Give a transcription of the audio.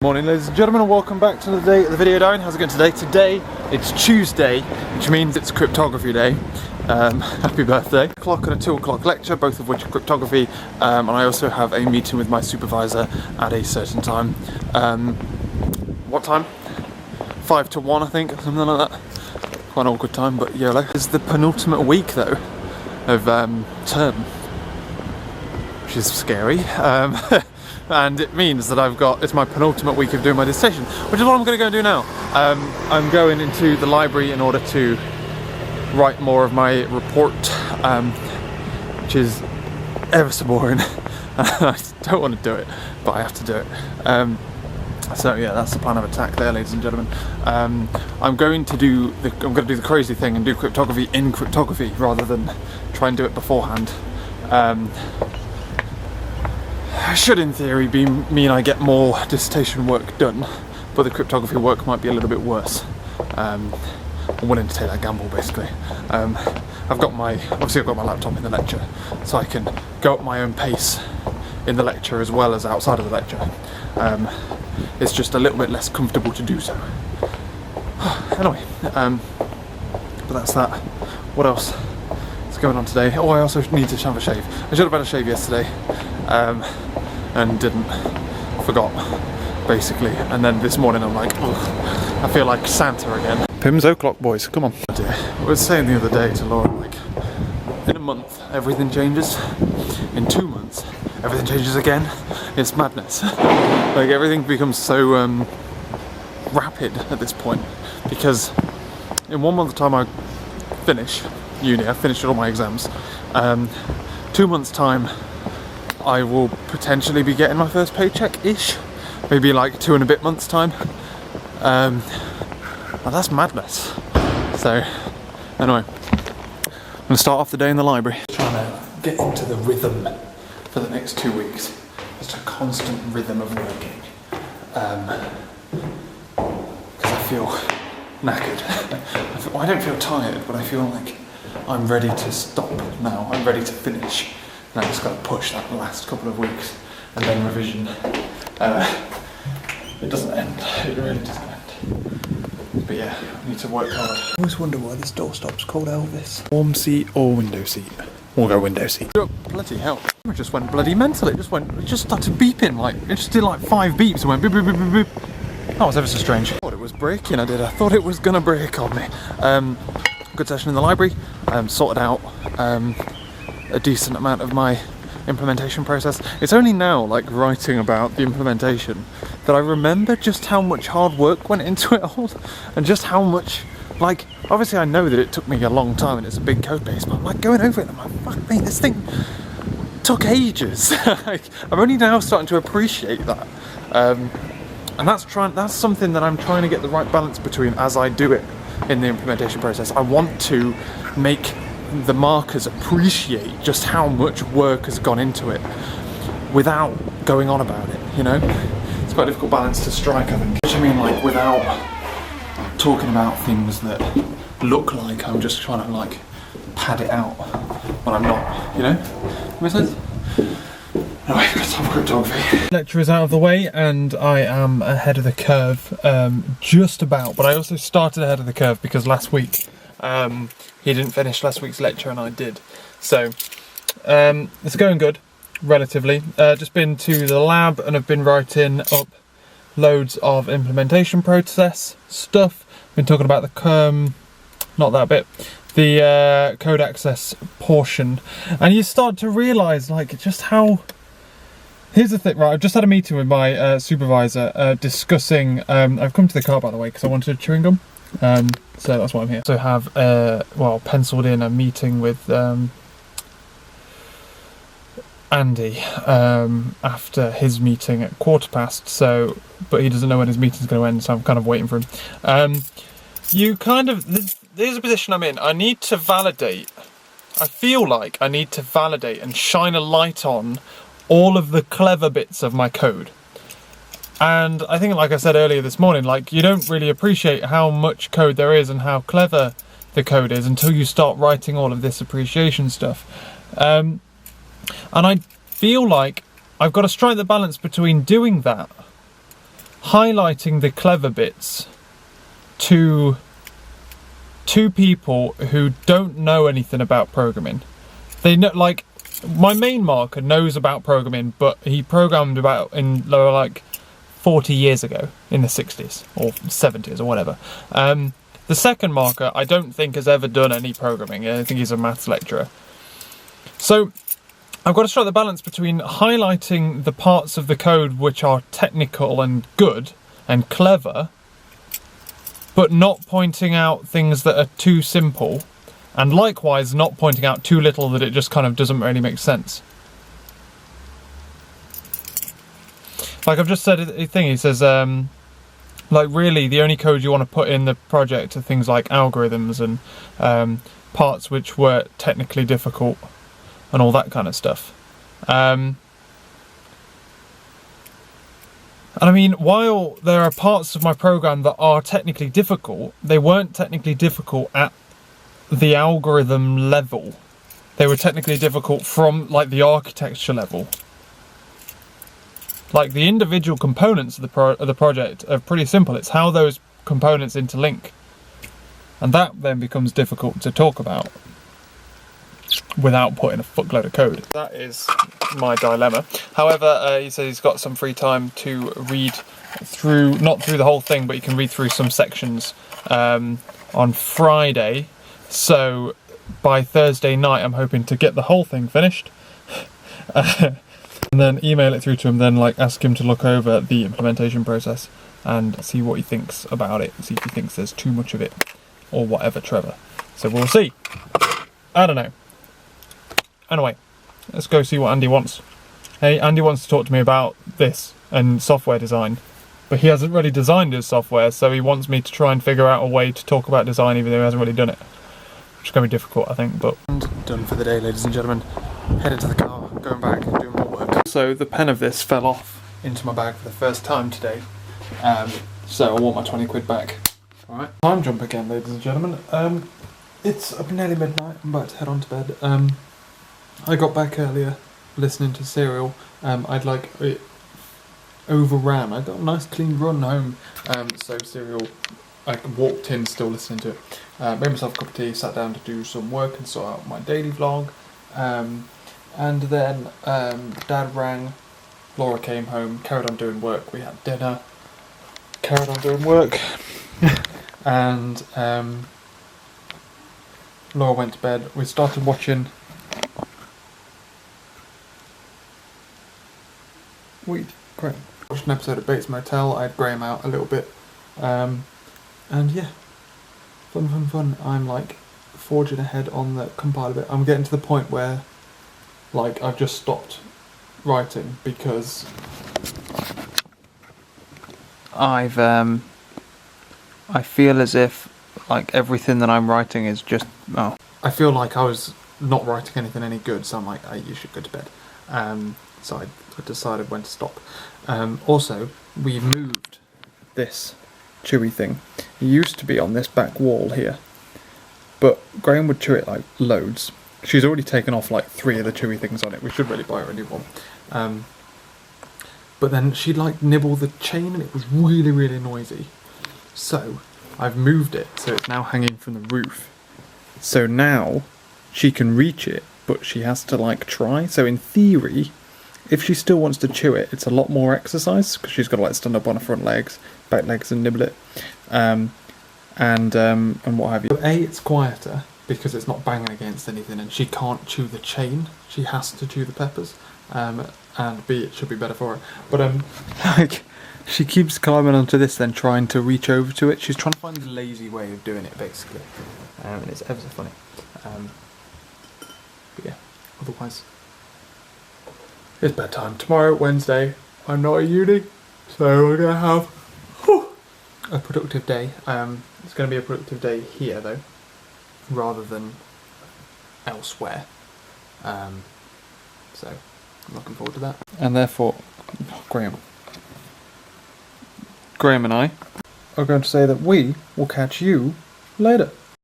Morning ladies and gentlemen, and welcome back to the video diary. How's it going today? Today it's Tuesday, which means it's cryptography day. Happy birthday. 2 o'clock and a 2 o'clock lecture, both of which are cryptography, and I also have a meeting with my supervisor at a certain time. What time? 5 to 1 I think, something like that. Quite an awkward time, but YOLO. It's the penultimate week though of term, which is scary. And it means that it's my penultimate week of doing my dissertation, which is what I'm going to go and do now. I'm going into the library in order to write more of my report, which is ever so boring. I don't want to do it, but I have to do it. So yeah, that's the plan of attack there, ladies and gentlemen. I'm going to do the crazy thing and do cryptography in cryptography rather than try and do it beforehand. Should in theory mean I get more dissertation work done, but the cryptography work might be a little bit worse. I'm willing to take that gamble basically. I've got my laptop in the lecture, so I can go at my own pace in the lecture as well as outside of the lecture. It's just a little bit less comfortable to do so. Anyway, but that's that. What else is going on today? Oh, I also need to have a shave. I should have had a shave yesterday. And didn't, forgot basically, and then this morning I'm like, ugh, I feel like Santa again. Pim's o'clock boys, come on. Oh dear. I was saying the other day to Laura, like, in a month everything changes, in 2 months everything changes again. It's madness. Like everything becomes so rapid at this point, because in 1 month's time I finish uni, I finished all my exams. 2 months time I will potentially be getting my first paycheck-ish, maybe like 2 and a bit months time. Well, that's madness. So, anyway, I'm gonna start off the day in the library. Trying to get into the rhythm for the next 2 weeks. Just a constant rhythm of working. Because I feel knackered. I don't feel tired, but I feel like I'm ready to stop now. I'm ready to finish. And I just got to push that last couple of weeks and then revision. It doesn't end, it really doesn't end. But yeah, I need to work hard. I always wonder why this doorstop's called Elvis. Warm seat or window seat? We'll go window seat. Oh, bloody hell. It just went bloody mental. It just started beeping, like, it just did like 5 beeps and went beep, beep, beep, beep, beep. That was ever so strange. I thought it was breaking, I thought it was gonna break on me. Good session in the library. Sorted out a decent amount of my implementation process. It's only now, like, writing about the implementation that I remember just how much hard work went into it all, and just how much, like, obviously I know that it took me a long time and it's a big code base, but I'm like going over it and I'm like, fuck me, this thing took ages. Like, I'm only now starting to appreciate that. And that's something that I'm trying to get the right balance between as I do it in the implementation process. I want to make the markers appreciate just how much work has gone into it without going on about it, you know? It's quite a difficult balance to strike, I think. Which I mean, like, without talking about things that look like I'm just trying to, like, pad it out when I'm not, you know? Make sense? Anyway, let's have cryptography. Lecture is out of the way and I am ahead of the curve, just about, but I also started ahead of the curve because last week he didn't finish last week's lecture and I did. So it's going good, relatively. Just been to the lab and I've been writing up loads of implementation process stuff. Been talking about the not that bit, the code access portion, and you start to realise, like, just how. Here's the thing, right? I've just had a meeting with my supervisor discussing. I've come to the car, by the way, because I wanted chewing gum. So that's why I'm here. So have penciled in a meeting with Andy after his meeting at 15:15. So, but he doesn't know when his meeting's going to end, so I'm kind of waiting for him. There's a position I'm in. I need to validate. I feel like I need to validate and shine a light on all of the clever bits of my code. And I think, like I said earlier this morning, like, you don't really appreciate how much code there is and how clever the code is until you start writing all of this appreciation stuff. And I feel like I've got to strike the balance between doing that highlighting the clever bits to people who don't know anything about programming. They know, like, my main marker knows about programming, but he programmed about in like 40 years ago, in the 60s or 70s or whatever. The second marker I don't think has ever done any programming. I think he's a maths lecturer. So I've got to strike the balance between highlighting the parts of the code which are technical and good and clever, but not pointing out things that are too simple, and likewise not pointing out too little that it just kind of doesn't really make sense. Like I've just said a thing, he says, like really the only code you want to put in the project are things like algorithms and parts which were technically difficult and all that kind of stuff. And I mean, while there are parts of my program that are technically difficult, they weren't technically difficult at the algorithm level. They were technically difficult from like the architecture level. Like the individual components of the project are pretty simple. It's how those components interlink. And that then becomes difficult to talk about without putting a fuckload of code. That is my dilemma. However, he says he's got some free time to read through, not through the whole thing, but you can read through some sections on Friday. So by Thursday night, I'm hoping to get the whole thing finished. And then email it through to him, then like ask him to look over the implementation process and see what he thinks about it, see if he thinks there's too much of it or whatever, Trevor. So we'll see. I don't know. Anyway, let's go see what Andy wants. Hey, Andy wants to talk to me about this and software design, but he hasn't really designed his software, so he wants me to try and figure out a way to talk about design even though he hasn't really done it. Which is going to be difficult, I think, but... Done for the day, ladies and gentlemen. Headed to the car, going back, doing more work. So the pen of this fell off into my bag for the first time today, so I want my 20 quid back. Alright, time jump again, ladies and gentlemen. It's up nearly midnight, I'm about to head on to bed. I got back earlier, listening to Serial. I'd like it overran. I got a nice clean run home, so Serial, I walked in still listening to it. Made myself a cup of tea, sat down to do some work and sort out my daily vlog. And then Dad rang, Laura came home, carried on doing work, we had dinner, carried on doing work, and Laura went to bed. We started watching... Great. Watched an episode of Bates Motel. I had Graham out a little bit, and yeah, fun. I'm like forging ahead on the compile bit. I'm getting to the point where like I've just stopped writing because I feel as if like everything that I'm writing is just I feel like I was not writing anything any good, so I'm like, you should go to bed. So I decided when to stop. Also, we moved this chewy thing. It used to be on this back wall here, but Graham would chew it like loads. She's already taken off like 3 of the chewy things on it. We should really buy her a new one. But then she'd like nibble the chain and it was really, really noisy. So I've moved it so it's now hanging from the roof. So now she can reach it, but she has to like try. So in theory, if she still wants to chew it, it's a lot more exercise because she's got to like stand up on her front legs, back legs, and nibble it, and what have you. So A, it's quieter because it's not banging against anything, and she can't chew the chain. She has to chew the peppers, and B, it should be better for her. But like she keeps climbing onto this, then trying to reach over to it. She's trying to find the lazy way of doing it, basically, and it's ever so funny. But yeah, otherwise. It's bedtime. Tomorrow, Wednesday, I'm not at uni, so we're going to have a productive day. It's going to be a productive day here, though, rather than elsewhere. So, I'm looking forward to that. And therefore, Graham and I are going to say that we will catch you later.